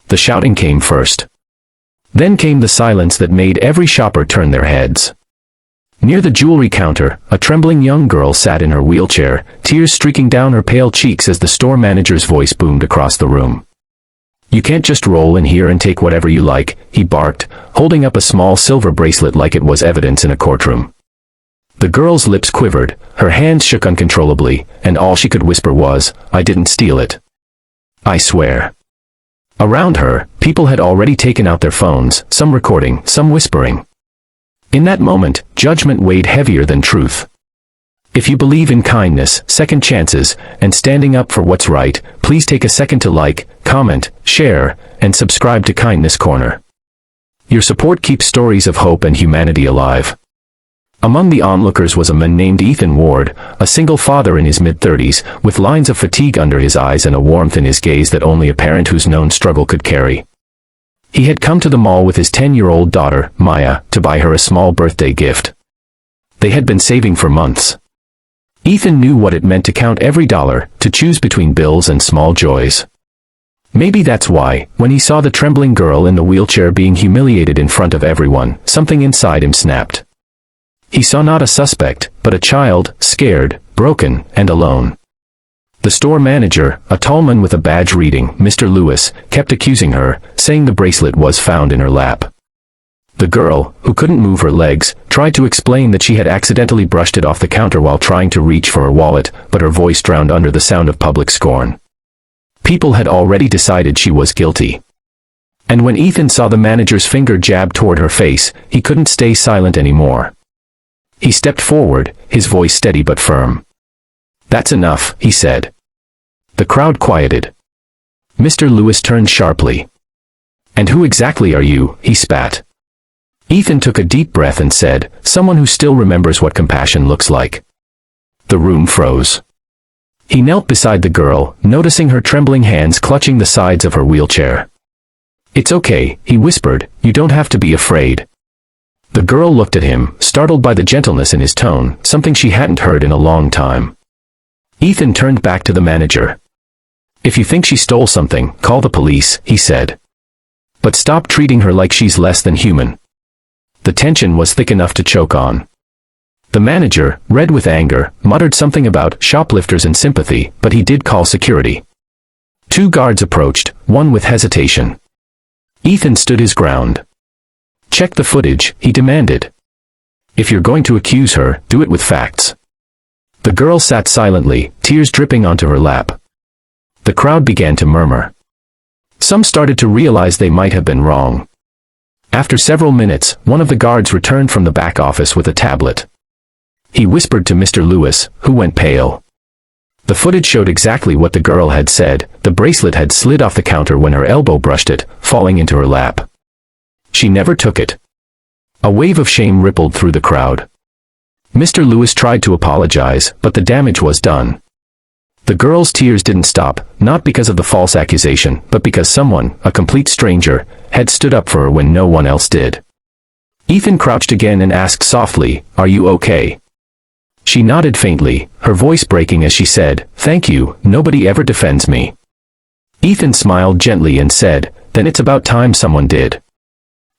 The shouting came first. Then came the silence that made every shopper turn their heads. Near the jewelry counter, a trembling young girl sat in her wheelchair, tears streaking down her pale cheeks as the store manager's voice boomed across the room. "You can't just roll in here and take whatever you like," he barked, holding up a small silver bracelet like it was evidence in a courtroom. The girl's lips quivered, her hands shook uncontrollably, and all she could whisper was, "I didn't steal it. I swear." Around her, people had already taken out their phones, some recording, some whispering. In that moment, judgment weighed heavier than truth. If you believe in kindness, second chances, and standing up for what's right, please take a second to like, comment, share, and subscribe to Kindness Corner. Your support keeps stories of hope and humanity alive. Among the onlookers was a man named Ethan Ward, a single father in his mid-30s, with lines of fatigue under his eyes and a warmth in his gaze that only a parent who's known struggle could carry. He had come to the mall with his 10-year-old daughter, Maya, to buy her a small birthday gift. They had been saving for months. Ethan knew what it meant to count every dollar, to choose between bills and small joys. Maybe that's why, when he saw the trembling girl in the wheelchair being humiliated in front of everyone, something inside him snapped. He saw not a suspect, but a child, scared, broken, and alone. The store manager, a tall man with a badge reading, "Mr. Lewis," kept accusing her, saying the bracelet was found in her lap. The girl, who couldn't move her legs, tried to explain that she had accidentally brushed it off the counter while trying to reach for her wallet, but her voice drowned under the sound of public scorn. People had already decided she was guilty. And when Ethan saw the manager's finger jab toward her face, he couldn't stay silent anymore. He stepped forward, his voice steady but firm. "That's enough," he said. The crowd quieted. Mr. Lewis turned sharply. "And who exactly are you?" he spat. Ethan took a deep breath and said, "Someone who still remembers what compassion looks like." The room froze. He knelt beside the girl, noticing her trembling hands clutching the sides of her wheelchair. "It's okay," he whispered, "you don't have to be afraid." The girl looked at him, startled by the gentleness in his tone, something she hadn't heard in a long time. Ethan turned back to the manager. "If you think she stole something, call the police," he said. "But stop treating her like she's less than human." The tension was thick enough to choke on. The manager, red with anger, muttered something about shoplifters and sympathy, but he did call security. 2 guards approached, one with hesitation. Ethan stood his ground. "Check the footage," he demanded. "If you're going to accuse her, do it with facts." The girl sat silently, tears dripping onto her lap. The crowd began to murmur. Some started to realize they might have been wrong. After several minutes, one of the guards returned from the back office with a tablet. He whispered to Mr. Lewis, who went pale. The footage showed exactly what the girl had said. The bracelet had slid off the counter when her elbow brushed it, falling into her lap. She never took it. A wave of shame rippled through the crowd. Mr. Lewis tried to apologize, but the damage was done. The girl's tears didn't stop, not because of the false accusation, but because someone, a complete stranger, had stood up for her when no one else did. Ethan crouched again and asked softly, "Are you okay?" She nodded faintly, her voice breaking as she said, "Thank you, nobody ever defends me." Ethan smiled gently and said, "Then it's about time someone did."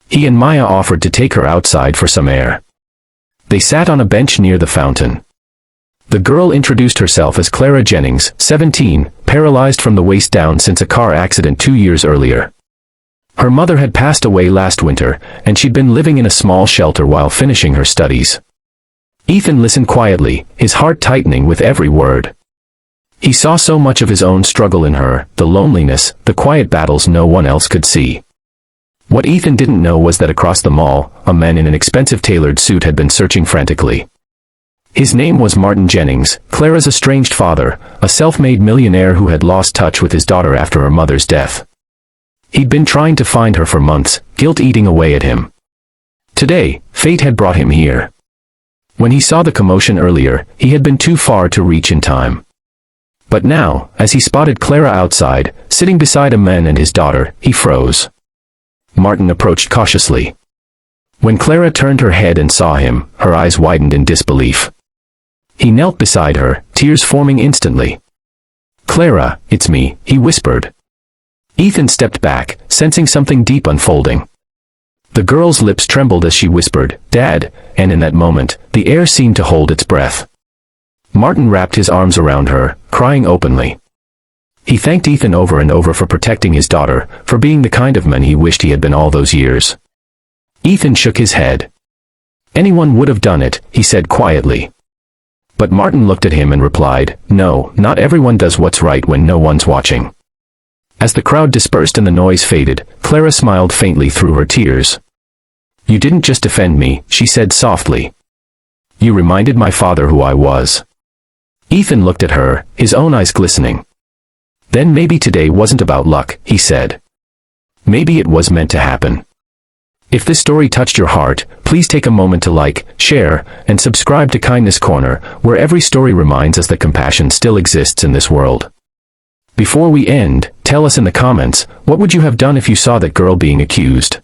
He and Maya offered to take her outside for some air. They sat on a bench near the fountain. The girl introduced herself as Clara Jennings, 17, paralyzed from the waist down since a car accident 2 years earlier. Her mother had passed away last winter, and she'd been living in a small shelter while finishing her studies. Ethan listened quietly, his heart tightening with every word. He saw so much of his own struggle in her, the loneliness, the quiet battles no one else could see. What Ethan didn't know was that across the mall, a man in an expensive tailored suit had been searching frantically. His name was Martin Jennings, Clara's estranged father, a self-made millionaire who had lost touch with his daughter after her mother's death. He'd been trying to find her for months, guilt eating away at him. Today, fate had brought him here. When he saw the commotion earlier, he had been too far to reach in time. But now, as he spotted Clara outside, sitting beside a man and his daughter, he froze. Martin approached cautiously. When Clara turned her head and saw him, her eyes widened in disbelief. He knelt beside her, tears forming instantly. "Clara, it's me," he whispered. Ethan stepped back, sensing something deep unfolding. The girl's lips trembled as she whispered, "Dad," and in that moment, the air seemed to hold its breath. Martin wrapped his arms around her, crying openly. He thanked Ethan over and over for protecting his daughter, for being the kind of man he wished he had been all those years. Ethan shook his head. "Anyone would have done it," he said quietly. But Martin looked at him and replied, "No, not everyone does what's right when no one's watching." As the crowd dispersed and the noise faded, Clara smiled faintly through her tears. "You didn't just defend me," she said softly. "You reminded my father who I was." Ethan looked at her, his own eyes glistening. "Then maybe today wasn't about luck," he said. "Maybe it was meant to happen." If this story touched your heart, please take a moment to like, share, and subscribe to Kindness Corner, where every story reminds us that compassion still exists in this world. Before we end, tell us in the comments, what would you have done if you saw that girl being accused?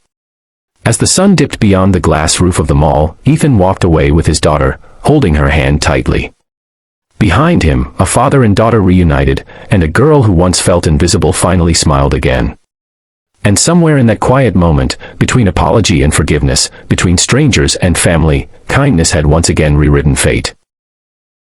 As the sun dipped beyond the glass roof of the mall, Ethan walked away with his daughter, holding her hand tightly. Behind him, a father and daughter reunited, and a girl who once felt invisible finally smiled again. And somewhere in that quiet moment, between apology and forgiveness, between strangers and family, kindness had once again rewritten fate.